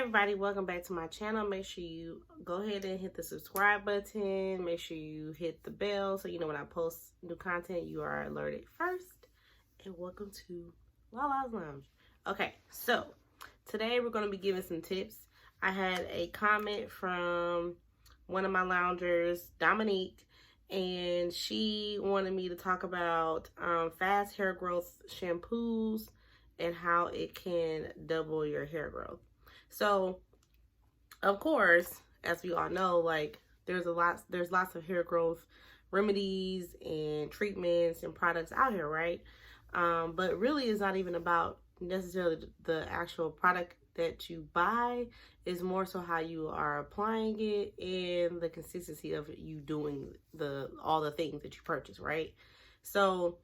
Everybody, welcome back to my channel. Make sure you go ahead and hit the subscribe button. Make sure you hit the bell so you know when I post new content, you are alerted first. And welcome to Lala's Lounge. Okay, so today we're going to be giving some tips. I had a comment from one of my loungers, Dominique, and she wanted me to talk about fast hair growth shampoos and how it can double your hair growth. So, of course, as we all know, like there's lots of hair growth remedies and treatments and products out here, right? But really, it's not even about necessarily the actual product that you buy. Is more so how you are applying it and the consistency of you doing all the things that you purchase, right? So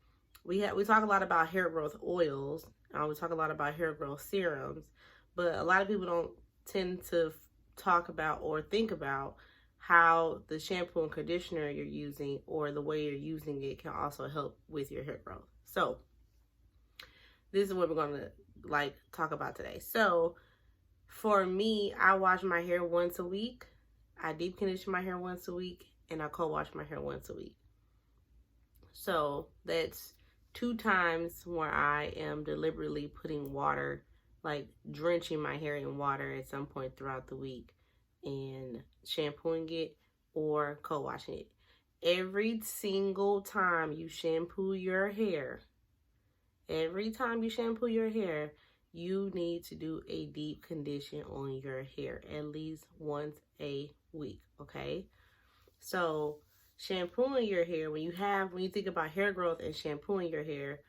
we talk a lot about hair growth oils. We talk a lot about hair growth serums, but a lot of people don't tend to talk about or think about how the shampoo and conditioner you're using or the way you're using it can also help with your hair growth. So this is what we're going to talk about today. So for me, I wash my hair once a week. I deep condition my hair once a week, and I co-wash my hair once a week. So that's 2 times where I am deliberately putting water, like drenching my hair in water at some point throughout the week and shampooing it or co-washing it. Every single time you shampoo your hair, you need to do a deep condition on your hair at least once a week, okay? So shampooing your hair, when you think about hair growth and shampooing your hair,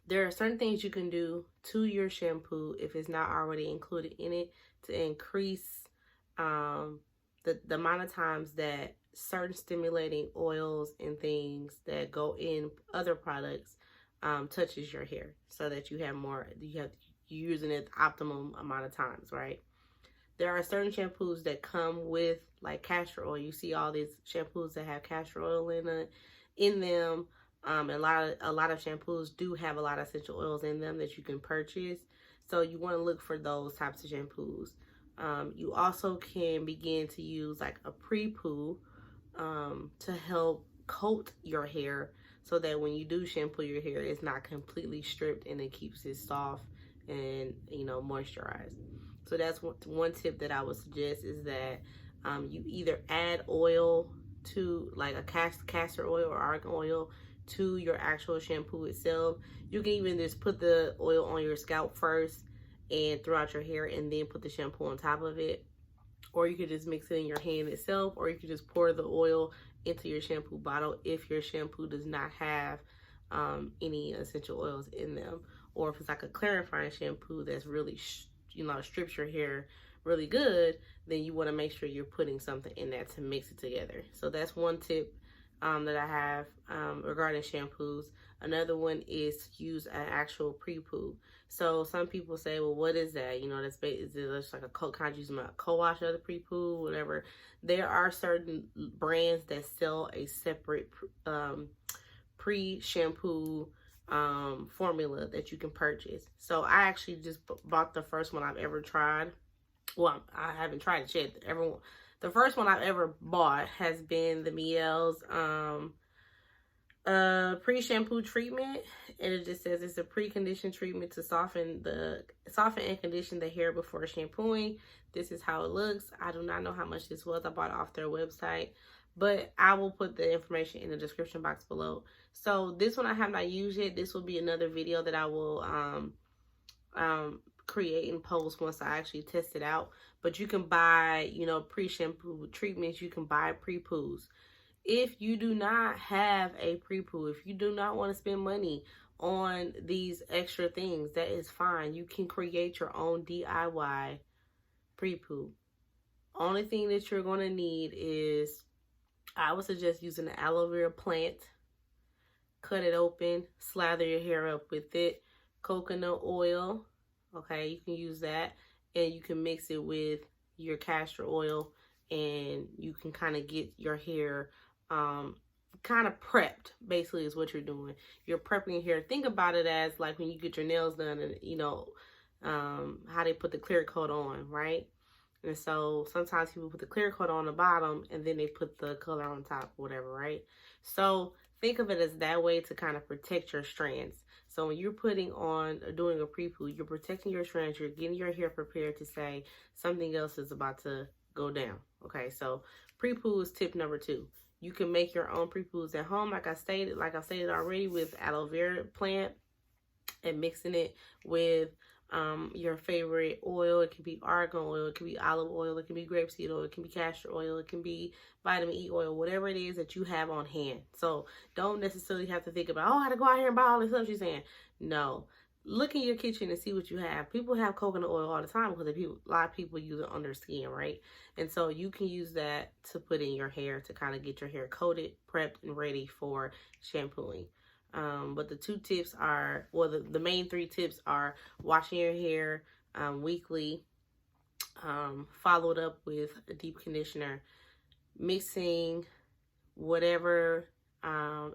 there are certain things you can do to your shampoo if it's not already included in it to increase the amount of times that certain stimulating oils and things that go in other products touches your hair, so that you're using it optimum amount of times, right? There are certain shampoos that come with like castor oil. You see all these shampoos that have castor oil in them. And a lot of shampoos do have a lot of essential oils in them that you can purchase. So you want to look for those types of shampoos. You also can begin to use like a pre-poo to help coat your hair so that when you do shampoo your hair, it's not completely stripped and it keeps it soft and, moisturized. So that's one tip that I would suggest, is that you either add oil to like a castor oil or argan oil to your actual shampoo itself. You can even just put the oil on your scalp first and throughout your hair and then put the shampoo on top of it. Or you could just mix it in your hand itself, or you could just pour the oil into your shampoo bottle if your shampoo does not have any essential oils in them. Or if it's like a clarifying shampoo that's really strips your hair really good, then you want to make sure you're putting something in that to mix it together. So that's one tip that I have regarding shampoos. Another one is to use an actual pre-poo. So some people say, well, what is that? That's just like a co-wash of the pre-poo, whatever. There are certain brands that sell a separate pre-shampoo formula that you can purchase. So I actually just bought the first one I've ever tried. Well, I haven't tried it yet. The first one I've ever bought has been the Miel's pre-shampoo treatment, and it just says it's a pre-condition treatment to soften and condition the hair before shampooing. This is how it looks. I do not know how much this was. I bought it off their website, but I will put the information in the description box below. So this one I have not used yet. This will be another video that I will create and post once I actually test it out. But you can buy, pre-shampoo treatments. You can buy pre-poos. If you do not have a pre-poo, if you do not want to spend money on these extra things, that is fine. You can create your own DIY pre-poo. Only thing that you're going to need is, I would suggest using the aloe vera plant. Cut it open, slather your hair up with it. Coconut oil, okay, you can use that. And you can mix it with your castor oil, and you can kind of get your hair kind of prepped, basically, is what you're doing. You're prepping your hair. Think about it as like when you get your nails done, and how they put the clear coat on, right? And so sometimes people put the clear coat on the bottom and then they put the color on top, whatever, right? So think of it as that way to kind of protect your strands. So when you're putting on, doing a pre-poo, you're protecting your strands, you're getting your hair prepared to say something else is about to go down. Okay, so pre-poo is tip number 2. You can make your own pre-poos at home, like I stated already, with aloe vera plant and mixing it with your favorite oil. It can be argan oil, it can be olive oil, it can be grapeseed oil, it can be castor oil, it can be vitamin E oil, whatever it is that you have on hand. So don't necessarily have to think about, oh, I gotta go out here and buy all this stuff she's saying. No. Look in your kitchen and see what you have. People have coconut oil all the time because a lot of people use it on their skin, right? And so you can use that to put in your hair to kind of get your hair coated, prepped, and ready for shampooing. But the 2 tips are, well, the main 3 tips are washing your hair weekly, followed up with a deep conditioner, mixing whatever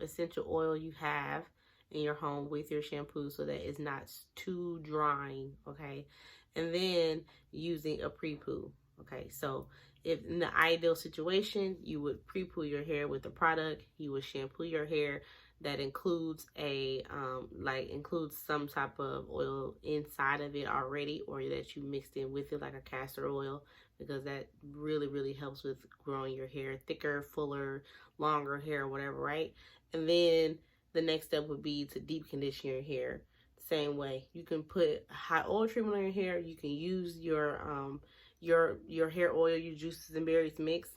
essential oil you have in your home with your shampoo so that it's not too drying, okay? And then using a pre-poo, okay? So if in the ideal situation, you would pre-poo your hair with the product, you would shampoo your hair. That includes includes some type of oil inside of it already, or that you mixed in with it, like a castor oil, because that really helps with growing your hair thicker, fuller, longer hair, whatever, right? And then the next step would be to deep condition your hair. Same way, you can put hot oil treatment on your hair. You can use your hair oil, your juices and berries mix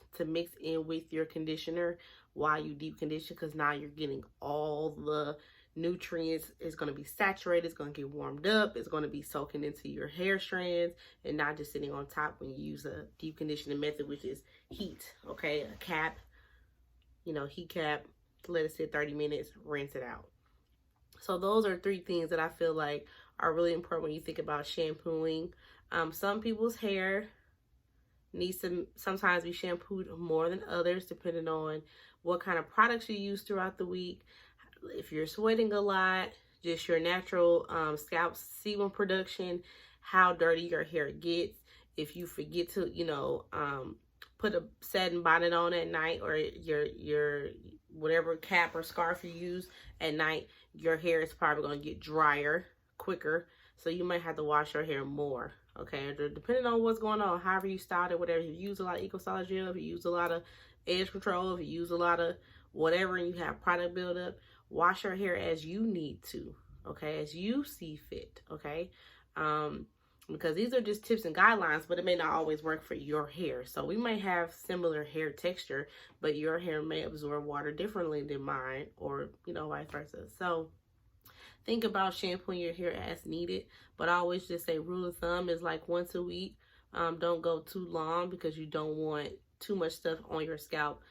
in with your conditioner while you deep condition, because now you're getting all the nutrients. It's going to be saturated, it's going to get warmed up, it's going to be soaking into your hair strands and not just sitting on top when you use a deep conditioning method, which is heat, okay? A cap, heat cap, let it sit 30 minutes, rinse it out. So those are 3 things that I feel like are really important when you think about shampooing. Some people's hair needs to sometimes be shampooed more than others, depending on what kind of products you use throughout the week. If you're sweating a lot, just your natural scalp sebum production, how dirty your hair gets. If you forget to, put a satin bonnet on at night, or your whatever cap or scarf you use at night, your hair is probably going to get drier quicker. So you might have to wash your hair more. Okay, depending on what's going on, however you styled it, whatever. If you use a lot of Eco Solid Gel, if you use a lot of edge control, if you use a lot of whatever and you have product buildup, wash your hair as you need to, okay, as you see fit, okay? Because these are just tips and guidelines, but it may not always work for your hair. So we may have similar hair texture, but your hair may absorb water differently than mine, or, vice versa. So think about shampooing your hair as needed, but I always just say rule of thumb is like once a week. Don't go too long because you don't want too much stuff on your scalp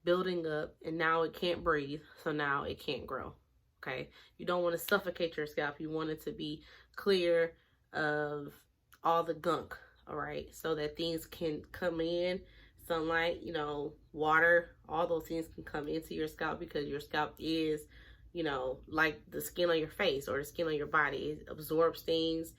building up, and now it can't breathe, so now it can't grow, okay? You don't want to suffocate your scalp. You want it to be clear of all the gunk, all right? So that things can come in, sunlight, water, all those things can come into your scalp, because your scalp is like the skin on your face or the skin on your body. It absorbs things,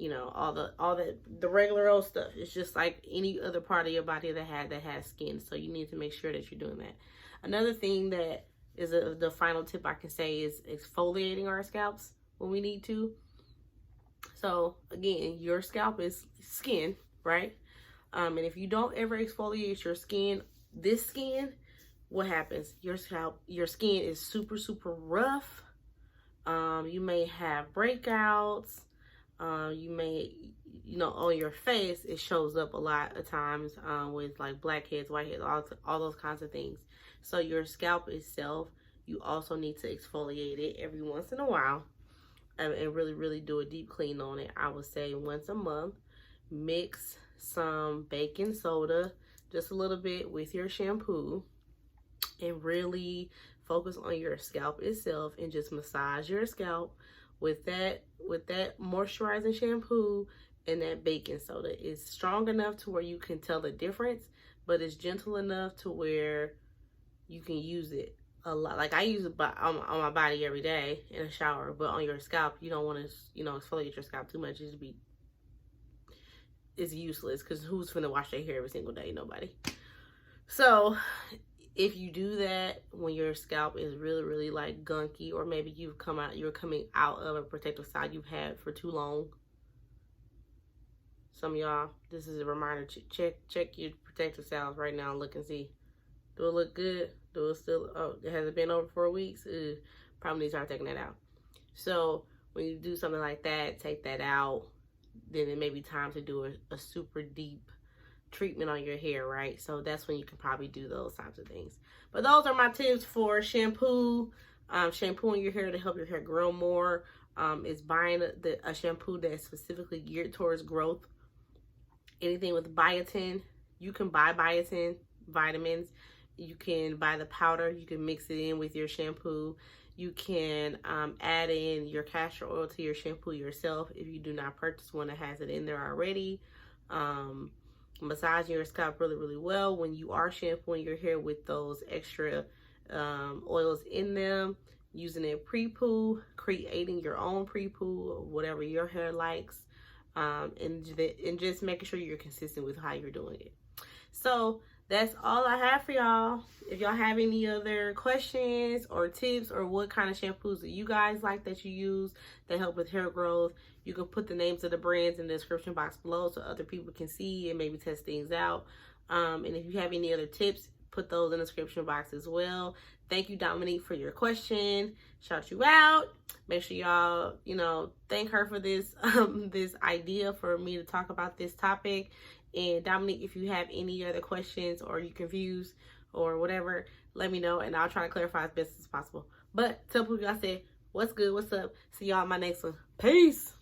all the regular old stuff. It's just like any other part of your body that has skin. So you need to make sure that you're doing that. Another thing that is the final tip I can say is exfoliating our scalps when we need to. So again, your scalp is skin, right? And if you don't ever exfoliate your skin, what happens? Your skin is super rough. You may have breakouts. You may, on your face, it shows up a lot of times with like blackheads, whiteheads, all those kinds of things. So your scalp itself, you also need to exfoliate it every once in a while and really do a deep clean on it. I would say once a month. Mix some baking soda, just a little bit, with your shampoo, and really focus on your scalp itself and just massage your scalp with that moisturizing shampoo and that baking soda. It's strong enough to where you can tell the difference, but it's gentle enough to where you can use it a lot. Like I use it on my body every day in a shower, but on your scalp, you don't want to, exfoliate your scalp too much. It's useless because who's gonna wash their hair every single day? Nobody. So if you do that when your scalp is really, really like gunky, or maybe you're coming out of a protective style you've had for too long. Some of y'all, this is a reminder, check your protective styles right now and look and see. Do it look good? Do it still, it hasn't been over 4 weeks? Probably need to start taking that out. So when you do something like that, take that out, then it may be time to do a super deep treatment on your hair, right? So that's when you can probably do those types of things. But those are my tips for shampoo. Shampooing your hair to help your hair grow more. Is buying a shampoo that's specifically geared towards growth. Anything with biotin, you can buy biotin vitamins. You can buy the powder. You can mix it in with your shampoo. You can add in your castor oil to your shampoo yourself if you do not purchase one that has it in there already. Massaging your scalp really, really well when you are shampooing your hair with those extra oils in them. Using it pre-poo, creating your own pre-poo, whatever your hair likes, and just making sure you're consistent with how you're doing it. So that's all I have for y'all. If y'all have any other questions or tips, or what kind of shampoos that you guys like that you use that help with hair growth, you can put the names of the brands in the description box below so other people can see and maybe test things out. And if you have any other tips, put those in the description box as well. Thank you, Dominique, for your question. Shout you out. Make sure y'all, thank her for this this idea for me to talk about this topic. And Dominique, if you have any other questions or you're confused or whatever, let me know and I'll try to clarify as best as possible. But tell people I said, what's good, what's up? See y'all in my next one. Peace.